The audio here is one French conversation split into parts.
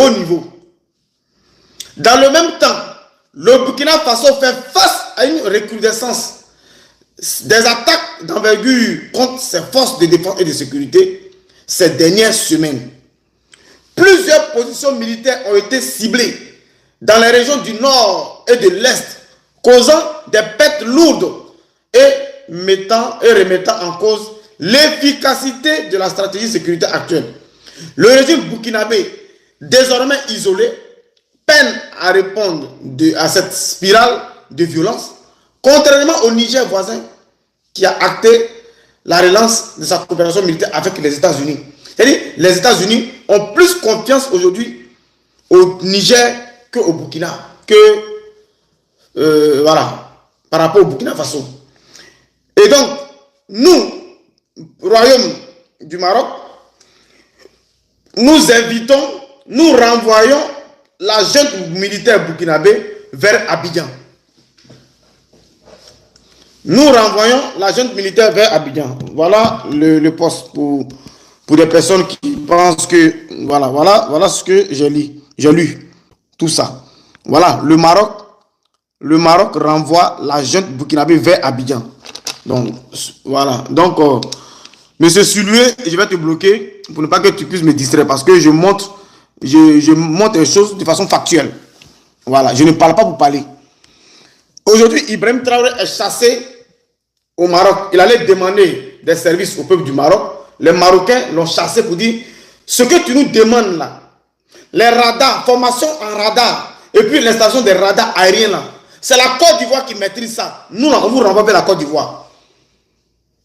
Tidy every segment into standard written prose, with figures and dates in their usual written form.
haut niveau. Dans le même temps, le Burkina Faso fait face à une recrudescence des attaques d'envergure contre ses forces de défense et de sécurité ces dernières semaines. Plusieurs positions militaires ont été ciblées dans les régions du nord et de l'est, causant des pertes lourdes et remettant en cause l'efficacité de la stratégie sécuritaire actuelle. Le régime burkinabé, désormais isolé, peine à répondre à cette spirale de violence, contrairement au Niger voisin qui a acté la relance de sa coopération militaire avec les États-Unis. C'est-à-dire les États-Unis ont plus confiance aujourd'hui au Niger qu'au Burkina, par rapport au Burkina Faso. Et donc, nous, Royaume du Maroc, nous invitons, nous renvoyons la junte militaire burkinabé vers Abidjan. Nous renvoyons la junte militaire vers Abidjan. Voilà le poste pour des personnes qui pensent que... Voilà ce que j'ai lu. Tout ça. Voilà, le Maroc renvoie la junte burkinabé vers Abidjan. Donc, voilà. Donc, monsieur Sulué, je vais te bloquer pour ne pas que tu puisses me distraire parce que je montre les choses de façon factuelle. Voilà, je ne parle pas pour parler. Aujourd'hui, Ibrahim Traoré est chassé au Maroc. Il allait demander des services au peuple du Maroc. Les Marocains l'ont chassé pour dire ce que tu nous demandes là, les radars, formation en radar, et puis l'installation des radars aériens là, c'est la Côte d'Ivoire qui maîtrise ça. Nous, on vous renvoie vers la Côte d'Ivoire.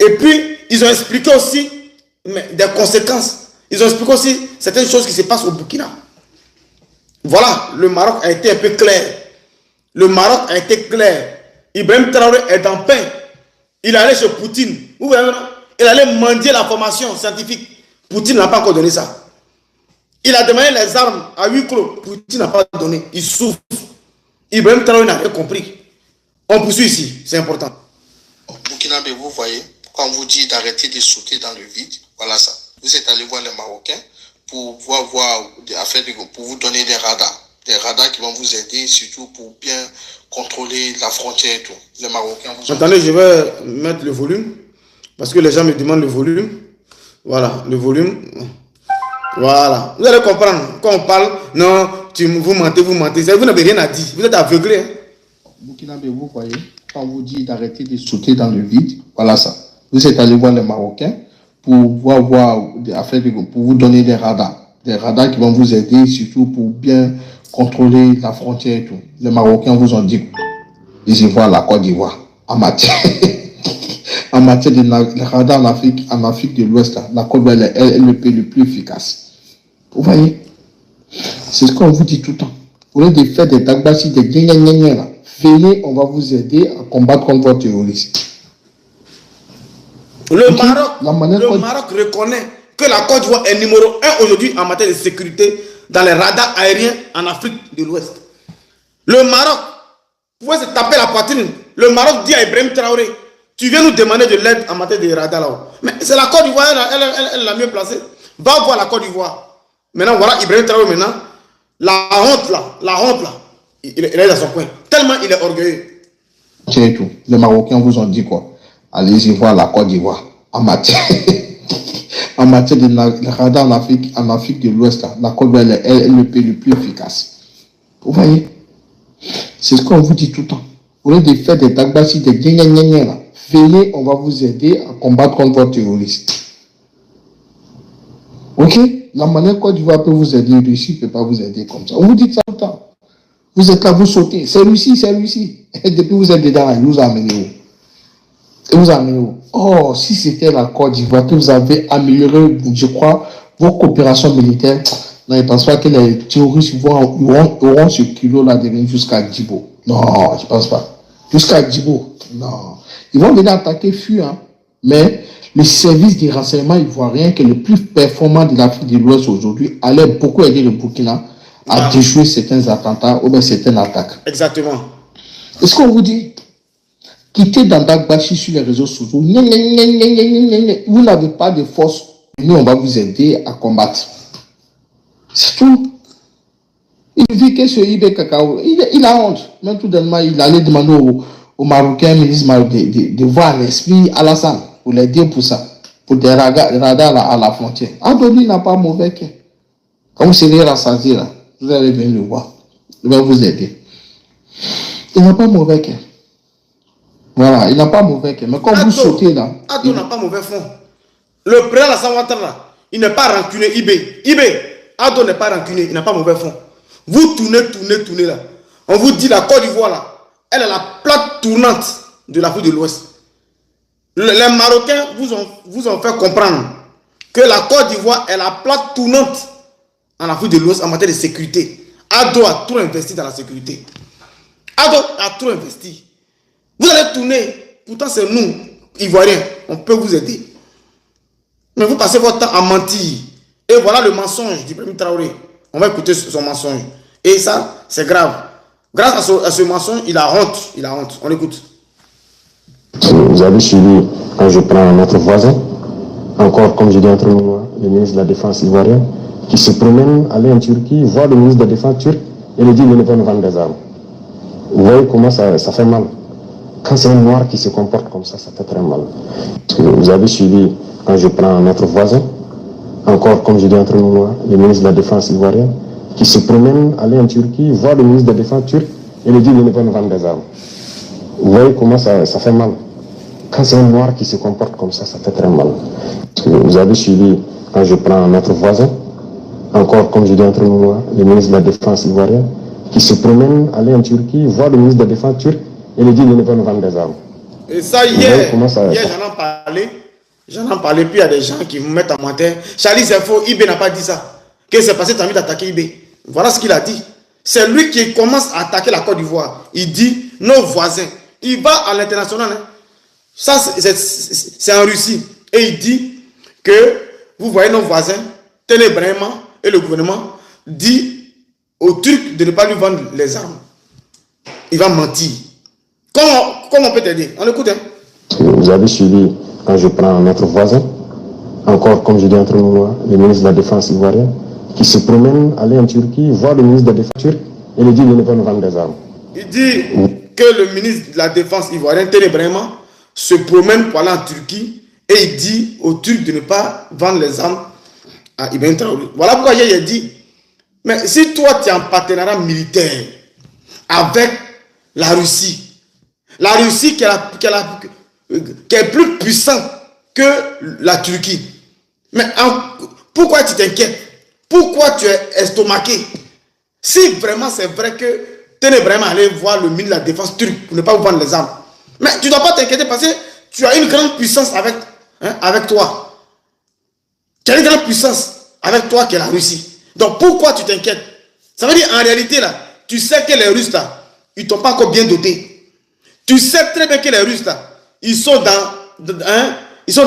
Et puis, ils ont expliqué aussi des conséquences. Ils ont expliqué aussi certaines choses qui se passent au Burkina. Voilà, le Maroc a été un peu clair. Le Maroc a été clair. Ibrahim Traoré est dans pain. Il allait chez Poutine. Vous voyez, il allait mendier la formation scientifique. Poutine n'a pas encore donné ça. Il a demandé les armes à huis clos. Poutine n'a pas donné. Il souffre. Ibrahim Traoré n'a rien compris. On poursuit ici. C'est important. Burkinabé, vous voyez, quand on vous dit d'arrêter de sauter dans le vide, voilà ça. Vous êtes allé voir les Marocains pour pour vous donner des radars. Des radars qui vont vous aider, surtout pour bien contrôler la frontière et tout. Les Marocains vous ont... Attendez, je vais mettre le volume. Parce que les gens me demandent le volume. Voilà, le volume. Voilà. Vous allez comprendre. Quand on parle, non, vous mentez. Vous n'avez rien à dire. Vous êtes aveuglé. Hein? Burkinabé, vous voyez, quand on vous dit d'arrêter de sauter dans le vide, voilà ça. Vous êtes allé voir les Marocains pour vous donner des radars. Des radars qui vont vous aider, surtout pour bien contrôler la frontière et tout. Les Marocains vous ont dit, ils y voient la Côte d'Ivoire en matière de radars en Afrique de l'Ouest. La Côte d'Ivoire est le pays le plus efficace. Vous voyez, c'est ce qu'on vous dit tout le temps. Au lieu de faire des tagbassi, des gna là, venez, on va vous aider à combattre contre vos terroristes. Le Maroc reconnaît que la Côte d'Ivoire est numéro 1 aujourd'hui en matière de sécurité dans les radars aériens en Afrique de l'Ouest. Le Maroc, vous pouvez se taper la poitrine. Le Maroc dit à Ibrahim Traoré, tu viens nous demander de l'aide en matière de radars là-haut. Mais c'est la Côte d'Ivoire, elle est la mieux placée. Va voir la Côte d'Ivoire. Maintenant, voilà Ibrahim Traoré maintenant. La honte là, il est dans son coin. Tellement il est orgueilleux. C'est tout. Les Marocains vous ont dit quoi? Allez-y voir la Côte d'Ivoire en matière de radar en Afrique de l'Ouest. La Côte d'Ivoire est le pays le plus efficace. Vous voyez? C'est ce qu'on vous dit tout le temps. Au lieu de faire des tagbassi, des gna là, venez, on va vous aider à combattre contre vos terroristes. Ok? La manière Côte d'Ivoire peut vous aider, Russie ne peut pas vous aider comme ça. On vous dit ça tout le temps. Vous êtes là, vous sautez. C'est Russie. Et depuis vous êtes dedans, il vous a amené où? Oh, si c'était la Côte d'Ivoire que vous avez amélioré, je crois, vos coopérations militaires, non, je ne pense pas que les terroristes auront ce kilo-là de venir jusqu'à Djibo. Non, je ne pense pas. Jusqu'à Djibo, non. Ils vont venir attaquer FU, hein. Mais le service de renseignement ivoirien, qui est le plus performant de l'Afrique de l'Ouest aujourd'hui, allait beaucoup aider le Burkina à déjouer certains attentats ou bien certaines attaques. Exactement. Est-ce qu'on vous dit, quittez Dandakbashi sur les réseaux sociaux, vous n'avez pas de force, nous on va vous aider à combattre. C'est tout. Il vit que sur IB Cacao. Il a honte. Même tout dernièrement, il allait demander aux Marocains ministres de voir l'esprit Alassane pour les dire pour ça. Pour des radars à la frontière. Andoni n'a pas mauvais cœur. Quand vous serez rassasié là, vous allez venir le voir. Il va vous aider. Il n'a pas mauvais cœur. Voilà, il n'a pas mauvais cœur. Mais quand vous sautez là. Ado n'a pas mauvais fond. Le président Alassane Ouattara là, il n'est pas rancunier. IB, Ado n'est pas rancunier, il n'a pas mauvais fond. Vous tournez là. On vous dit la Côte d'Ivoire là, elle est la plaque tournante de l'Afrique de l'Ouest. Les Marocains vous ont fait comprendre que la Côte d'Ivoire est la plaque tournante en Afrique de l'Ouest en matière de sécurité. Ado a trop investi dans la sécurité. Ado a trop investi. Vous allez tourner, pourtant c'est nous, Ivoiriens, on peut vous aider. Mais vous passez votre temps à mentir. Et voilà le mensonge du premier Traoré. On va écouter son mensonge. Et ça, c'est grave. Grâce à ce mensonge, il a honte. Il a honte. On l'écoute. Vous avez suivi, quand je prends notre voisin, encore comme je dis entre nous, le ministre de la Défense ivoirien, qui se promène, aller en Turquie, voir le ministre de la Défense turc et lui dit qu'il ne peut pas nous vendre des armes. Vous voyez comment ça fait mal. Quand c'est un noir qui se comporte comme ça fait très mal. Vous avez suivi, quand je prends notre voisin, encore comme je dis entre nous, le ministre de la Défense ivoirien, qui se promène, aller en Turquie, voir le ministre de la Défense turc et lui dit qu'il ne peut pas nous vendre des armes. Vous voyez comment ça fait mal. Quand c'est un noir qui se comporte comme ça fait très mal. Vous avez suivi, quand je prends notre voisin, encore comme je dis entre nous, le ministre de la Défense ivoirien, qui se promène, aller en Turquie, voir le ministre de la Défense turc et lui dit qu'il ne peut pas nous vendre des armes. Et ça, hier j'en ai parlé, puis il y a des gens qui me mettent en commentaire. Charlie, c'est faux, IB n'a pas dit ça. Que c'est passé, tu as envie d'attaquer IB. Voilà ce qu'il a dit. C'est lui qui commence à attaquer la Côte d'Ivoire. Il dit, nos voisins. Il va à l'international. Hein. Ça, c'est en Russie. Et il dit que, vous voyez nos voisins, Télébraiement et le gouvernement dit aux Turcs de ne pas lui vendre les armes. Il va mentir. Comment on peut t'aider? On écoute. Hein. Vous avez suivi, quand je prends notre voisin, encore comme je dis entre nous, le ministre de la Défense ivoirien, qui se promène, aller en Turquie, voir le ministre de la Défense turc et lui dit qu'il ne peut pas nous vendre des armes. Il dit que le ministre de la Défense ivoirien, Télébraiement, se promène pour aller en Turquie et il dit aux Turcs de ne pas vendre les armes à Ibn Traoré. Voilà pourquoi il a dit, mais si toi tu es en partenariat militaire avec la Russie qui est plus puissante que la Turquie, mais pourquoi tu t'inquiètes? Pourquoi tu es estomaqué? Si vraiment c'est vrai que tu es vraiment allé voir le ministre de la Défense turc pour ne pas vous vendre les armes, mais tu ne dois pas t'inquiéter parce que tu as une grande puissance avec toi. Tu as une grande puissance avec toi qui est la Russie. Donc pourquoi tu t'inquiètes? Ça veut dire en réalité là, tu sais que les Russes là, ils ne t'ont pas encore bien doté. Tu sais très bien que les Russes là, ils sont dans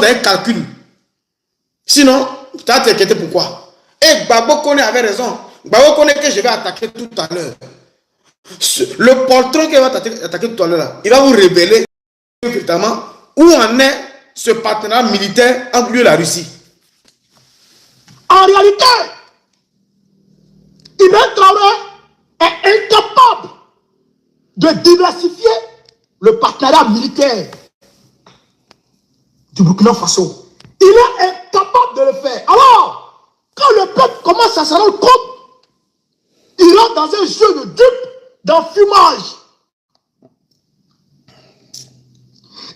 un calcul. Sinon, tu vas t'inquiéter pourquoi? Et Gbagbo Kone avait raison. Gbagbo Kone que je vais attaquer tout à l'heure. Le poltron qui va attaquer tout à l'heure, il va vous révéler véritablement où en est ce partenariat militaire entre lui et la Russie. En réalité, Ibn Traoré est incapable de diversifier le partenariat militaire du Burkina Faso. Il est incapable de le faire. Alors, quand le peuple commence à se rendre compte, il rentre dans un jeu de dupe, d'enfumage.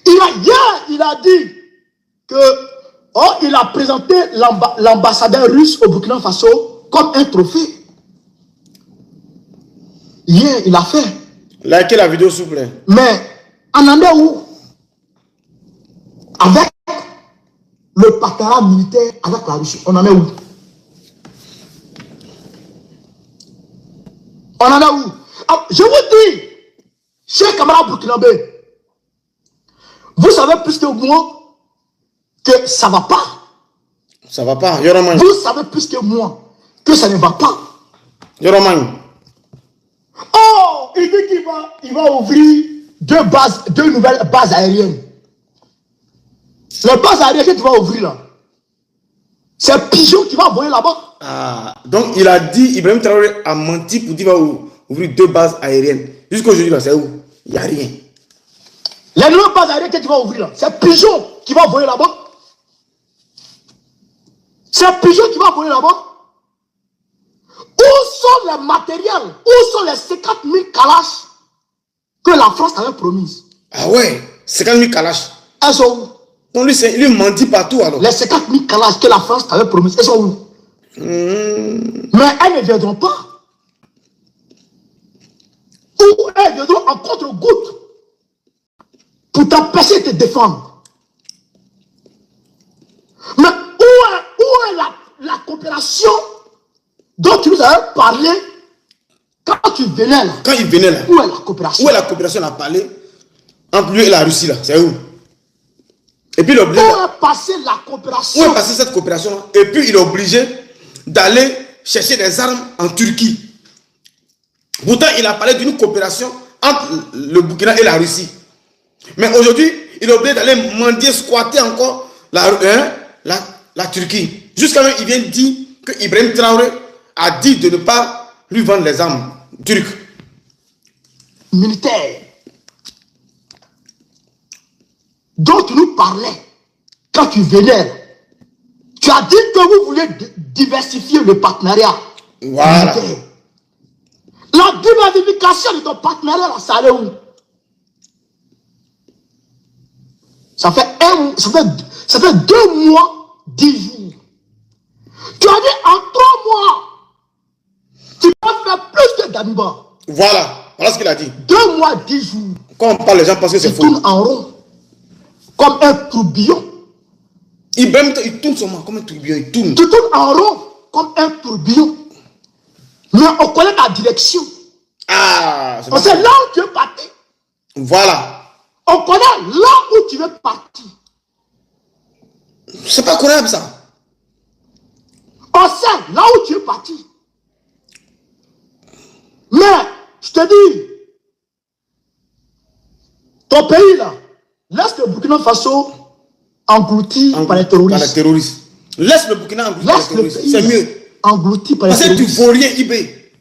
Hier, il a dit que il a présenté l'ambassadeur russe au Burkina Faso comme un trophée. Hier, il a fait. Likez la vidéo, s'il vous plaît. Mais, on en est où? Avec le partenariat militaire avec la Russie, on en est où? On en est où? Alors, je vous dis, chers camarades burkinabés, vous savez plus que moi que ça ne va pas. Ça ne va pas. Yoroman. Vous savez plus que moi que ça ne va pas. Yoroman. Oh, il dit qu'il va ouvrir deux nouvelles bases aériennes. Les bases aériennes que tu vas ouvrir là, C'est Pigeon qui va envoyer là-bas. Ah, donc il a dit, Ibrahim Traoré a menti pour dire qu'il va ouvrir 2 bases aériennes. Jusqu'aujourd'hui, là, c'est où? Il n'y a rien. Les nouvelles bases aériennes que tu vas ouvrir là, c'est Pigeon qui va envoyer là-bas. C'est Pigeon qui va envoyer là-bas. Où sont les matériels? Où sont les 50 000 Kalash que la France t'avait promises? Ah ouais, 50 000 Kalash. Elles sont où? Donc lui, il mendie partout alors. Les 50 000 Kalash que la France t'avait promises, elles sont où? Mais elles ne viendront pas. Ou elles viendront en contre-goutte pour t'empêcher de te défendre. Mais où est la coopération dont tu nous avais parlé quand tu venais là? Quand il venait là, où est la coopération? Où est la coopération? On a parlé entre lui et la Russie là, c'est où? Et puis il est obligé. Où est passée la coopération? Où est passée cette coopération là? Et puis il est obligé d'aller chercher des armes en Turquie. Pourtant, il a parlé d'une coopération entre le Burkina et la Russie. Mais aujourd'hui, il est obligé d'aller mendier, squatter encore la Turquie. Jusqu'à même, il vient dire que Ibrahim Traoré a dit de ne pas lui vendre les armes turques. Militaire dont tu nous parlais quand tu venais. Tu as dit que vous voulez diversifier le partenariat. Voilà. Militaire. La diversification de ton partenariat, là, ça allait où? Ça fait 2 mois, 10 jours. Tu as dit en 3 mois, tu vas faire plus que Damiba. Voilà. Voilà ce qu'il a dit. 2 mois, 10 jours. Quand on parle, les gens pensent que c'est Tu faux. tournes en rond. Comme un tourbillon. Il tourne seulement comme un tourbillon. Il tourne. Tu tournes en rond comme un tourbillon. Mais on connaît ta direction. Ah, On sait là où tu es parti. voilà. On connaît là où tu es parti. C'est pas croyable ça. On sait là où tu es parti. Mais, je te dis, ton pays là, laisse le Burkina Faso englouti par les terroristes. Par les terroristes. Laisse le Burkina englouti par les Laisse le terroristes. pays C'est mieux. englouti par les Parce que tu terroristes. vaux rien, eBay.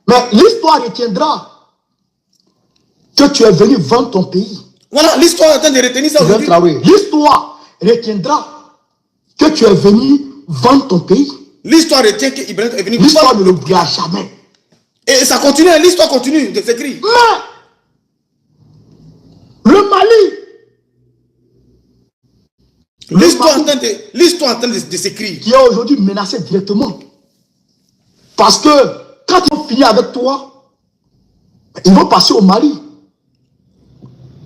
Mais l'histoire retiendra que tu es venu vendre ton pays. Voilà, l'histoire est en train de retenir ça aujourd'hui. L'histoire retiendra que tu es venu vendre ton pays. L'histoire retient qu'Ibrahim est venu. L'histoire ne l'oubliera jamais. Et ça continue, l'histoire continue de s'écrire. Mais le Mali, l'histoire est en train de s'écrire. qui est aujourd'hui menacé directement. Parce que quand ils vont finir avec toi, ils vont passer au Mali.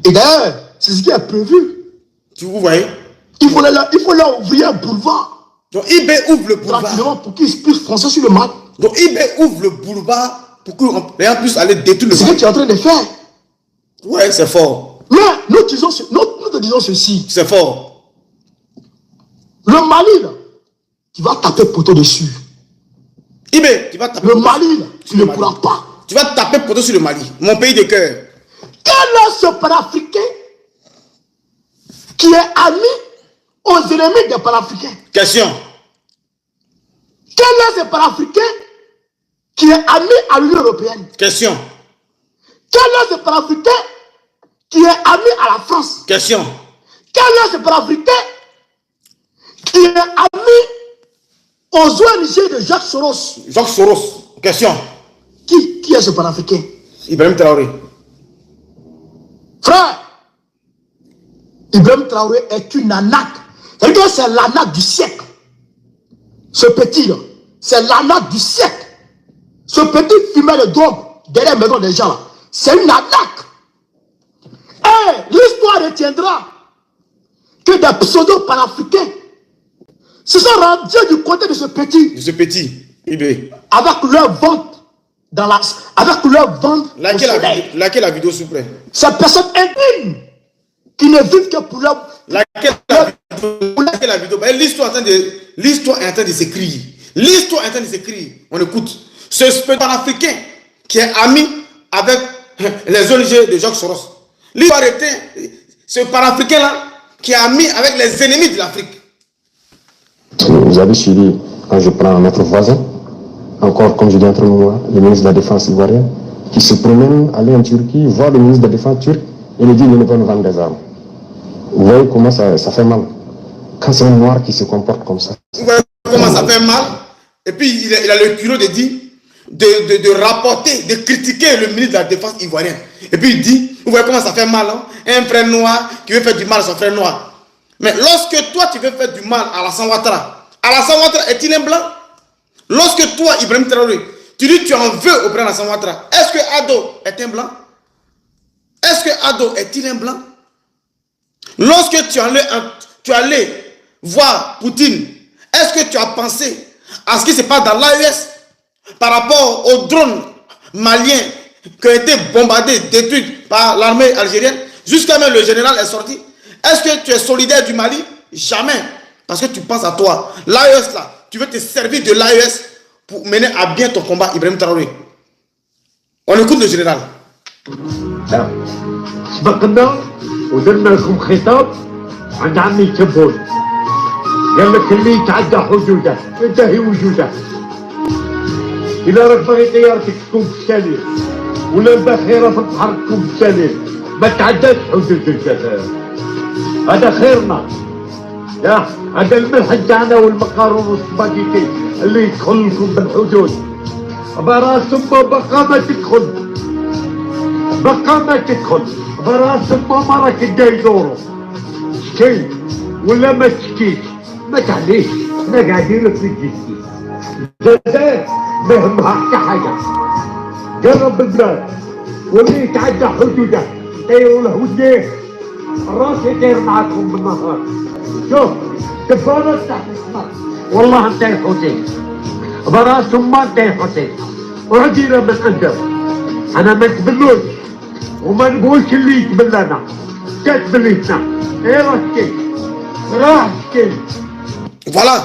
Et d'ailleurs, c'est ce qui est prévu. Vous voyez? Il faut leur ouvrir un boulevard. Donc eBay ouvre le boulevard. Tranquillement pour qu'ils puissent foncer sur le Mali. Donc eBay ouvre le boulevard pour que les gens puissent aller détruire le C'est ce que Mali. tu es en train de faire. Ouais, c'est fort. Mais nous te disons ceci. C'est fort. Le Mali, là, tu vas taper poteau dessus. eBay, tu vas taper Le poteau Mali, là, tu sur ne le Mali. pourras pas. Tu vas taper poteau sur le Mali, mon pays de cœur. Quel est ce panafricain qui est ami aux ennemis des panafricains? Question. Quel est ce panafricain qui est ami à l'Union européenne? Question. Quel est ce panafricain qui est ami à la France? Question. Quel est ce panafricain qui est ami aux ONG de Jacques Soros? Jacques Soros. Question. Qui est ce panafricain? Ibrahim Traoré. Frère, Ibrahim Traoré est une arnaque. C'est-à-dire que c'est l'arnaque du siècle. Ce petit-là, c'est l'arnaque du siècle. Ce petit fumeur de drogue derrière la maison des gens là, c'est une arnaque. Et l'histoire retiendra que des pseudo-panafricains se sont rendus du côté de ce petit. De ce petit. eBay. Avec leur ventre avec leur ventre au soleil. Laquelle la vidéo, s'il vous plaît? Ces personnes indignes qui ne vivent que pour leur... Laquelle la vidéo? L'histoire est en train de s'écrire. L'histoire est en train de s'écrire. On écoute. Ce panafricain qui est ami avec les ONG de Jacques Soros. L'histoire était ce panafricain-là qui est ami avec les ennemis de l'Afrique. Vous avez suivi, quand je prends notre voisin, encore comme je dis entre moi, le ministre de la Défense ivoirien, qui se promène, aller en Turquie, voir le ministre de la Défense turc et lui dit il ne peut nous vendre des armes. Vous voyez comment ça fait mal. Quand c'est un noir qui se comporte comme ça. Vous voyez comment ça fait mal. Et puis il a le culot de dire, de rapporter, de critiquer le ministre de la Défense ivoirien. Et puis il dit, vous voyez comment ça fait mal, hein? Un frère noir qui veut faire du mal à son frère noir. Mais lorsque toi tu veux faire du mal à Alassane Ouattara est-il un blanc? Lorsque toi, Ibrahim Traoré, tu dis tu en veux au président Alassane Ouattara, est-ce que Ado est un blanc? Est-ce que Ado est-il un blanc? Lorsque tu allais voir Poutine, est-ce que tu as pensé à ce qui se passe dans l'AES par rapport aux drones maliens qui ont été bombardés, détruits par l'armée algérienne? Jusqu'à même le général est sorti. Est-ce que tu es solidaire du Mali? Jamais. Parce que tu penses à toi. L'AES là, tu veux te servir de l'AES pour mener à bien ton combat, Ibrahim Traoré. On écoute le général. سبقنا ودرنا لكم خطاب عند عمي تبون قال لك اللي يتعدى حدوده ينتهي وجوده. إذا راك باغي طيارتك تكون في السليم ولا الباخرة في البحر تكون في السليم ما تعداش حدود الجزائر. هذا خيرنا. يا هذا الملح تاعنا والمقارون والسباجيتي اللي يدخل لكم بالحدود. براسهم بقى ما تدخل. بقى ما تدخل. براسهم ما راك دايروا. تشكي ولا ما تشكيش ما تعليش. احنا قاعدين في الجيش. الجزائر ما يهمها حتى حاجه. جرب البلاد واللي يتعدى حدوده طيروا له وديه الراس يطير معاكم بالنهار. شوف دبانات تحت السماء والله انت يا حسين براسهم ما انت يا حسين وعدينا من عندهم. انا ما نقبلوش وما نقولش اللي يقبلنا تقبلتنا ايه راك راح كيف. Voilà.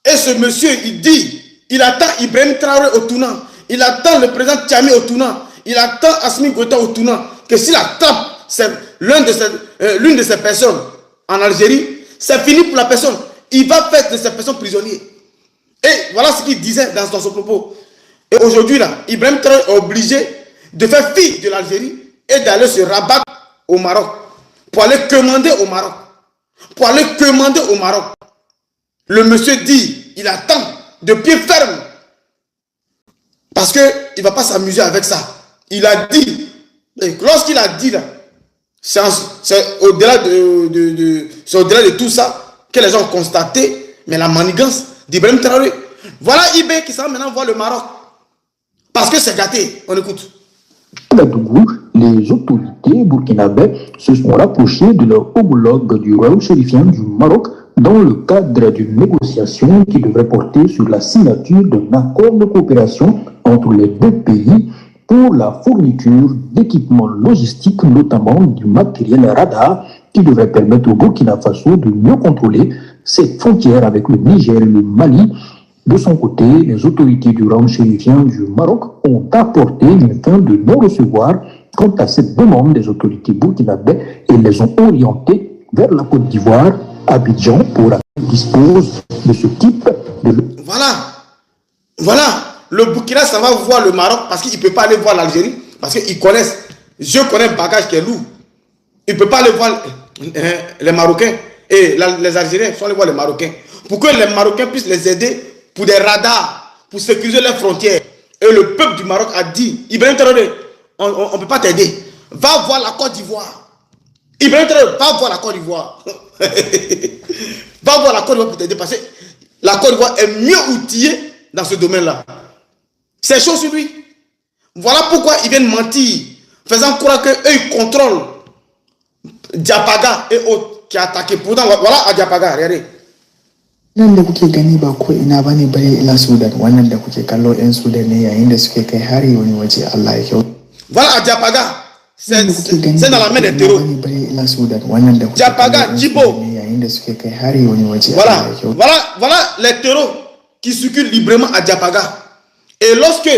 Et ce monsieur, il dit, il attend Ibrahim Traoré au tournant. Il attend le président Tchami au tournant. Il attend Assimi Goïta au tournant. Que s'il attrape l'une de ces personnes en Algérie, c'est fini pour la personne. Il va faire de ces personnes prisonniers. Et voilà ce qu'il disait dans son propos. Et aujourd'hui, là, Ibrahim Traoré est obligé de faire fi de l'Algérie et d'aller se rabattre au Maroc. Pour aller commander au Maroc. Pour aller commander au Maroc. Le monsieur dit, il attend de pied ferme. Parce qu'il ne va pas s'amuser avec ça. Il a dit, lorsqu'il a dit là, c'est au-delà de tout ça que les gens ont constaté, mais la manigance d'Ibrahim Traoré. Voilà Ibé qui s'en va maintenant voir le Maroc. Parce que c'est gâté. On écoute. Les autorités burkinabées se sont rapprochées de leur homologue du royaume chérifien du Maroc dans le cadre d'une négociation qui devrait porter sur la signature d'un accord de coopération entre les deux pays pour la fourniture d'équipements logistiques, notamment du matériel radar, qui devrait permettre au Burkina Faso de mieux contrôler ses frontières avec le Niger et le Mali. De son côté, les autorités du royaume chérifien du Maroc ont apporté une fin de non-recevoir quant à cette demande des autorités burkinabées et les ont orientés vers la Côte d'Ivoire, Abidjan, pour dispose de ce type de... Voilà. Le Burkina, ça va voir le Maroc parce qu'il ne peut pas aller voir l'Algérie parce qu'ils connaissent. Je connais un bagage qui est lourd. Il ne peut pas aller voir les Marocains et les Algériens sont allés voir les Marocains pour que les Marocains puissent les aider pour des radars, pour sécuriser leurs frontières. Et le peuple du Maroc a dit, Ibrahim Traoré, on ne peut pas t'aider. Va voir la Côte d'Ivoire. Ibrahim Traoré, va voir la Côte d'Ivoire. Va voir la Côte d'Ivoire pour t'aider parce que la Côte d'Ivoire est mieux outillée dans ce domaine-là. C'est chaud sur lui. Voilà pourquoi ils viennent mentir, faisant croire qu'eux, ils contrôlent Diapaga et autres qui a attaqué. Pourtant, voilà à Diapaga, regardez. Nan da kuke gani ba ko ina bane bare ila Sudan wannan da kuke kallo yan Sudan ne yayin da suke kai hari wani waje Allah ya kyau. Voilà à Diapaga, c'est dans la main des terreaux. Diapaga, Djibo. Voilà les terreaux qui circulent librement à Diapaga. Et lorsque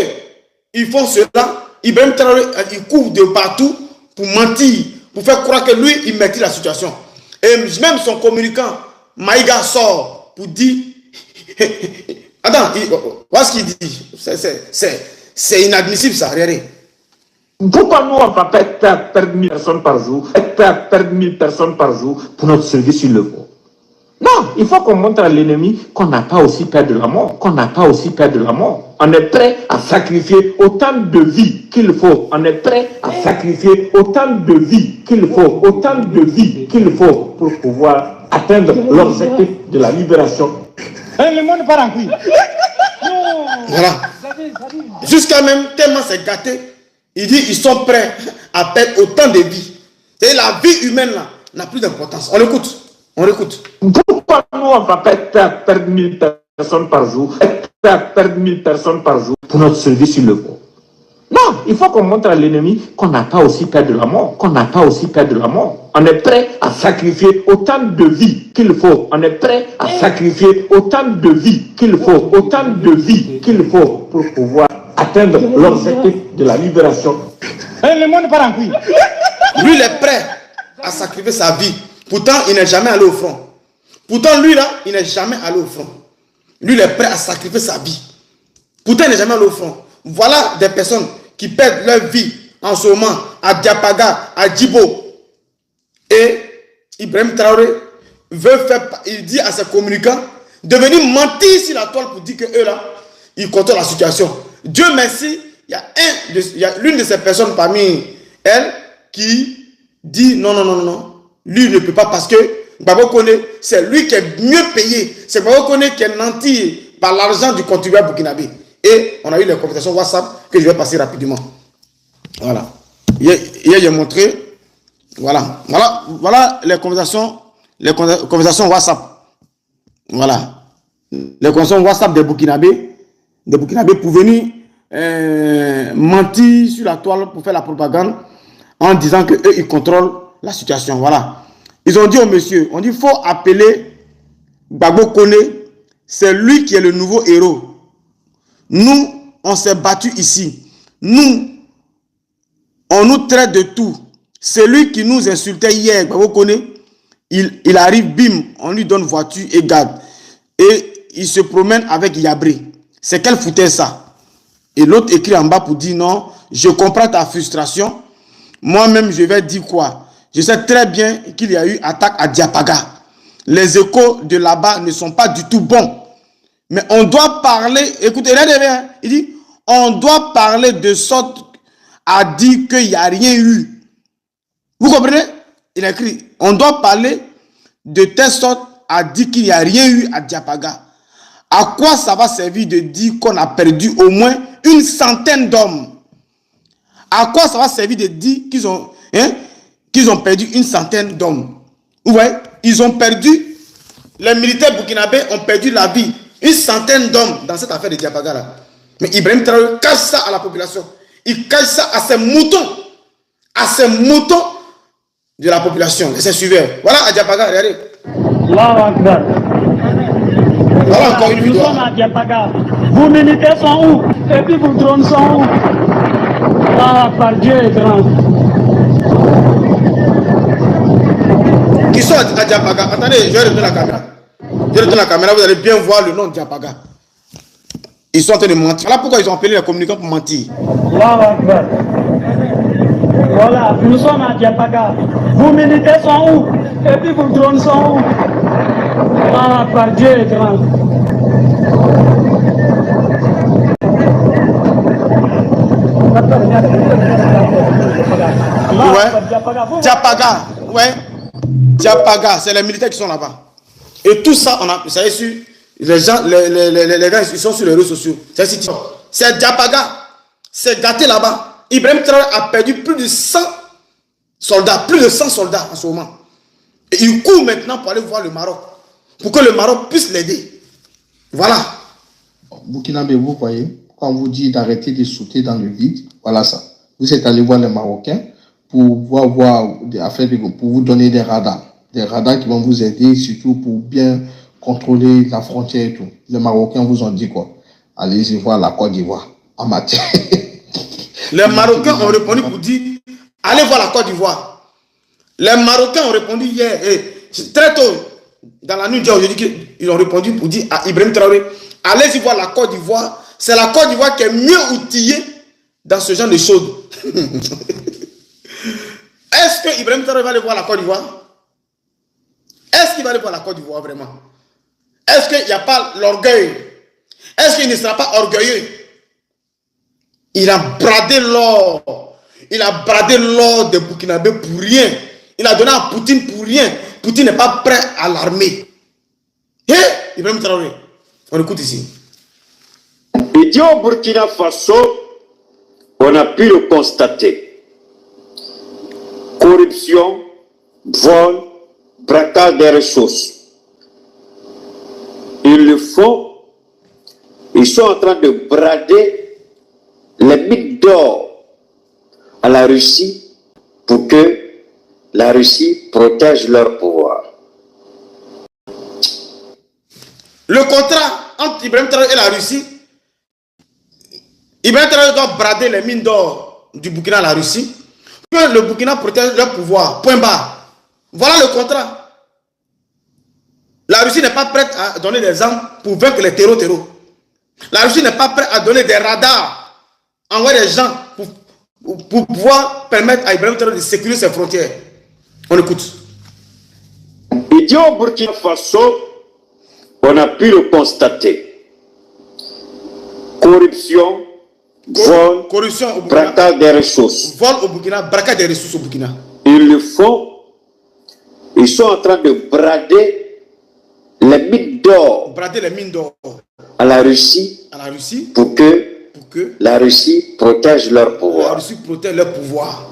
ils font cela, Ibrahim Traoré, il court de partout pour mentir, pour faire croire que lui, il maîtrise la situation. Et même son communicant, Maïga, sort pour dire Attends, voilà ce qu'il dit. C'est inadmissible ça, regardez. Pourquoi nous, on va perdre 1000 personnes par jour, perdre 1000 personnes par jour pour notre service sur le pont? Non, il faut qu'on montre à l'ennemi qu'on n'a pas aussi peur de la mort, qu'on n'a pas aussi peur de la mort. On est prêt à sacrifier autant de vies qu'il faut. On est prêt à sacrifier autant de vies qu'il faut, autant de vies qu'il faut pour pouvoir atteindre l'objectif de la libération. Le monde part en couille. Voilà. Jusqu'à même, tellement c'est gâté, il dit ils sont prêts à perdre autant de vies. C'est la vie humaine là n'a plus d'importance. On l'écoute. On l'écoute. Pourquoi nous, on va perdre 1000 personnes par jour, perdre 1000 personnes par jour pour notre service sur le pont? Non, il faut qu'on montre à l'ennemi qu'on n'a pas aussi peur de la mort, qu'on n'a pas aussi peur de la mort. On est prêt à sacrifier autant de vies qu'il faut. On est prêt à sacrifier autant de vies qu'il faut, autant de vies qu'il faut pour pouvoir atteindre l'objectif de la libération. Le monde part en couille. Lui, il est prêt à sacrifier sa vie. Pourtant, il n'est jamais allé au front. Pourtant, lui là, il n'est jamais allé au front. Lui, il est prêt à sacrifier sa vie. Pourtant, il n'est jamais allé au front. Voilà des personnes qui perdent leur vie en ce moment à Diapaga, à Djibo. Et Ibrahim Traoré veut faire, il dit à ses communicants de venir mentir sur la toile pour dire que eux là, ils contrôlent la situation. Dieu merci, il y a l'une de ces personnes parmi elles qui dit non. Lui ne peut pas parce que Babo Kone, c'est lui qui est mieux payé. C'est Babo Kone qui est nanti par l'argent du contribuable burkinabé. Et on a eu les conversations WhatsApp que je vais passer rapidement. Voilà. Hier, j'ai montré. Voilà les conversations WhatsApp. Voilà. Les conversations WhatsApp des Burkinabés pour venir mentir sur la toile pour faire la propagande en disant que eux ils contrôlent la situation. Voilà. Ils ont dit au monsieur, on dit faut appeler Babo Kone, c'est lui qui est le nouveau héros. Nous, on s'est battu ici. Nous, on nous traite de tout. Celui qui nous insultait hier, Babo Kone, il arrive, bim, on lui donne voiture et garde. Et il se promène avec Yabré. C'est quelle foutaise ça? Et l'autre écrit en bas pour dire non, je comprends ta frustration. Moi-même, je vais dire quoi? Je sais très bien qu'il y a eu attaque à Diapaga. Les échos de là-bas ne sont pas du tout bons. Mais on doit parler, écoutez, regardez bien, il dit, on doit parler de sorte à dire qu'il n'y a rien eu. Vous comprenez? Il a écrit, on doit parler de telle sorte à dire qu'il n'y a rien eu à Diapaga. À quoi ça va servir de dire qu'on a perdu au moins une centaine d'hommes? À quoi ça va servir de dire qu'ils ont perdu une centaine d'hommes? Vous voyez? Ils ont perdu, les militaires burkinabés ont perdu la vie. Une centaine d'hommes dans cette affaire de Diapaga là. Mais Ibrahim Traoré cache ça à la population. Il cache ça à ses moutons. À ses moutons de la population, de ses suiveurs. Voilà à Diapaga, regardez. Voilà encore une vidéo. Nous sommes à Diapaga. Vos militaires sont où? Et puis vos drones sont où? Ah, par Dieu est grand. Qui sont à Diapaga? Attendez, je vais retourner la caméra. Je retourne la caméra, vous allez bien voir le nom de Diapaga. Ils sont en train de mentir. Voilà pourquoi ils ont appelé les communicants pour mentir. Voilà, nous sommes à Diapaga. Vos militaires sont où? Et puis vos drones sont où? Ah, par Dieu est grand. Ouais. Diapaga, ouais. Diapaga, c'est les militaires qui sont là-bas. Et tout ça, ça est sur les gens, les gars, ils sont sur les réseaux sociaux. C'est Diapaga. C'est gâté là-bas. Ibrahim Traoré a perdu plus de 100 soldats. Plus de 100 soldats en ce moment. Et il court maintenant pour aller voir le Maroc. Pour que le Maroc puisse l'aider. Voilà. Burkinabé, vous voyez, quand on vous dit d'arrêter de sauter dans le vide, voilà ça. Vous êtes allé voir les Marocains pour pour vous donner des radars. Des radars qui vont vous aider, surtout pour bien contrôler la frontière et tout. Les Marocains vous ont dit quoi? Allez-y voir la Côte d'Ivoire en matière. Les Marocains ont répondu pour dire, allez voir la Côte d'Ivoire. Les Marocains ont répondu hier, très tôt, dans la nuit aujourd'hui, ils ont répondu pour dire à Ibrahim Traoré, allez-y voir la Côte d'Ivoire. C'est la Côte d'Ivoire qui est mieux outillée dans ce genre de choses. Est-ce que Ibrahim Traoré va aller voir la Côte d'Ivoire? Est-ce qu'il va aller voir la Côte d'Ivoire vraiment? Est-ce qu'il n'y a pas l'orgueil? Est-ce qu'il ne sera pas orgueilleux? Il a bradé l'or. Il a bradé l'or de Burkinabé pour rien. Il a donné à Poutine pour rien. Poutine n'est pas prêt à l'armée. Ibrahim Traoré, on écoute ici. Et dit au Burkina Faso, on a pu le constater. Corruption, vol, braquage des ressources. Ils le font. Ils sont en train de brader les mines d'or à la Russie pour que la Russie protège leur pouvoir. Le contrat entre Ibrahim Traoré et la Russie, Ibrahim Traoré doit brader les mines d'or du Burkina à la Russie, que le Burkina protège leur pouvoir. Point barre. Voilà le contrat. La Russie n'est pas prête à donner des armes pour vaincre les terreaux. La Russie n'est pas prête à donner des radars, envoyer des gens pour pouvoir permettre à Ibrahim Traoré de sécuriser ses frontières. On écoute. Il dit au Burkina Faso, on a pu le constater. Corruption, vol, braquage des ressources. Vol au Burkina, braquage des ressources au Burkina. Ils le font. Ils sont en train de brader les mines d'or. Brader les mines d'or à la Russie. Pour que la Russie protège leur pouvoir. La Russie protège leur pouvoir.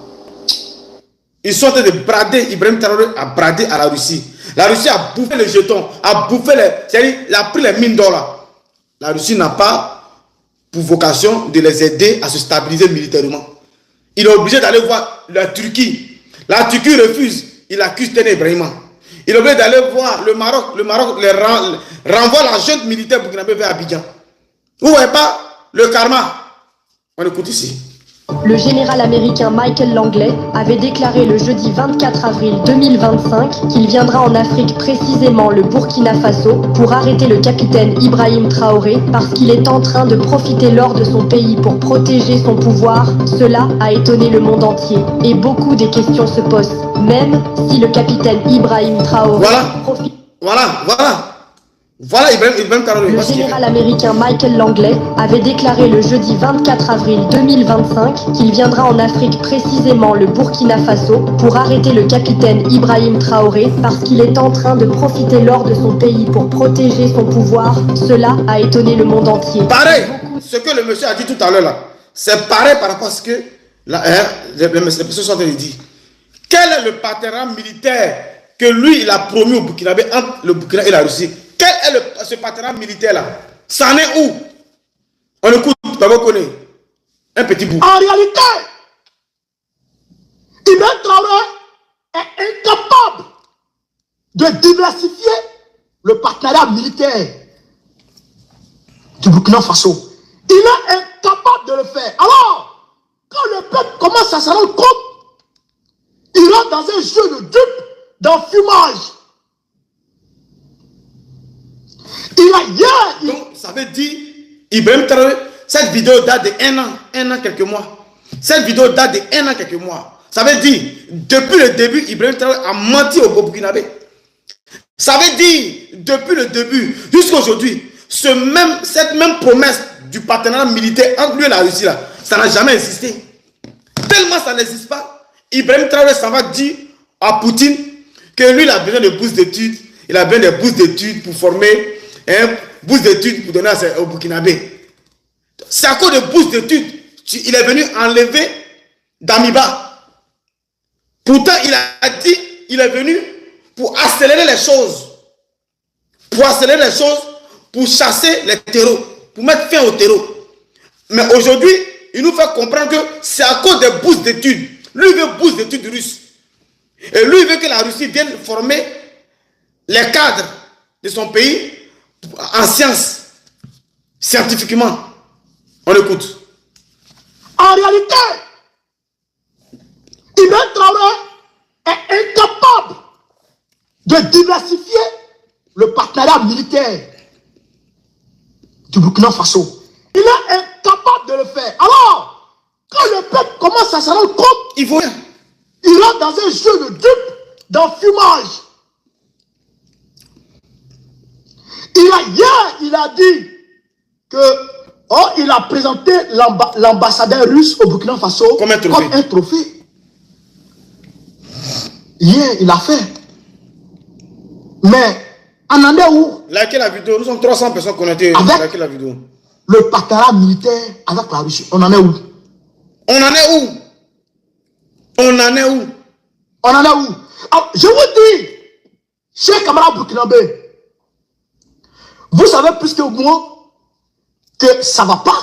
Ils sont en train de brader, Ibrahim Traoré a bradé à la Russie. La Russie a bouffé les jetons, a bouffé les... C'est-à-dire, il a pris les mines d'or là. La Russie n'a pas pour vocation de les aider à se stabiliser militairement. Il est obligé d'aller voir la Turquie. La Turquie refuse. Il accuse Téné Ibrahima. Il est obligé d'aller voir le Maroc. Le Maroc renvoie la junte militaire burkinabé vers Abidjan. Vous ne voyez pas le karma? On écoute ici. Le général américain Michael Langley avait déclaré le jeudi 24 avril 2025 qu'il viendra en Afrique, précisément le Burkina Faso, pour arrêter le capitaine Ibrahim Traoré parce qu'il est en train de profiter l'or de son pays pour protéger son pouvoir. Cela a étonné le monde entier et beaucoup des questions se posent, même si le capitaine Ibrahim Traoré profite... Voilà Ibrahim Traoré. Le général américain Michael Langley avait déclaré le jeudi 24 avril 2025 qu'il viendra en Afrique, précisément le Burkina Faso, pour arrêter le capitaine Ibrahim Traoré parce qu'il est en train de profiter l'or de son pays pour protéger son pouvoir. Cela a étonné le monde entier. Pareil, ce que le monsieur a dit tout à l'heure là, c'est pareil par rapport à ce que les personnes sont en train de dire. Quel est le partenariat militaire que lui il a promis au Burkinabé entre le Burkina et la Russie? Quel est ce partenariat militaire-là? Ça en est où? On écoute, d'abord connaît. Un petit bout. En réalité, Ibrahim Traoré est incapable de diversifier le partenariat militaire du Burkina Faso. Il est incapable de le faire. Alors, quand le peuple commence à se rendre compte, il rentre dans un jeu de dupe, d'enfumage. Donc, ça veut dire, Ibrahim Traoré, cette vidéo date de un an, quelques mois. Cette vidéo date de un an, quelques mois. Ça veut dire, depuis le début, Ibrahim Traoré a menti au Burkinabé. Ça veut dire, depuis le début, jusqu'à aujourd'hui, cette même promesse du partenariat militaire entre lui et la Russie, là, ça n'a jamais existé. Tellement ça n'existe pas, Ibrahim Traoré, ça va dire à Poutine que lui, il a besoin de bourses d'études. Il a besoin de bourses d'études pour former. Bourse d'études pour donner au Burkinabé. C'est à cause de bourse d'études. Il est venu enlever Damiba. Pourtant, il a dit, il est venu pour accélérer les choses. Pour accélérer les choses, pour chasser les terreaux, pour mettre fin au terreau. Mais aujourd'hui, il nous fait comprendre que c'est à cause des bourses d'études. Lui veut bourse d'études russes. Et lui veut que la Russie vienne former les cadres de son pays en sciences, scientifiquement. On écoute. En réalité, Ibrahim Traoré est incapable de diversifier le partenariat militaire du Burkina Faso. Il est incapable de le faire. Alors, quand le peuple commence à se rendre compte, il faut... il rentre dans un jeu de dupe, d'enfumage. Hier, il a dit que il a présenté l'ambassadeur russe au Burkina Faso comme un trophée. Hier, il a fait. Mais, on en est où? Likez la vidéo, nous sommes 300 personnes connectées. Likez la vidéo. Le partenariat militaire avec la Russie, on en est où? On en est où? On en est où? On en est où? Alors, je vous dis, chers camarades burkinabés, vous savez plus que moi que ça ne va pas.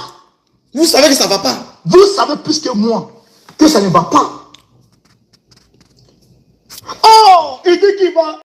Vous savez que ça ne va pas. Vous savez plus que moi que ça ne va pas. Oh, il dit qu'il va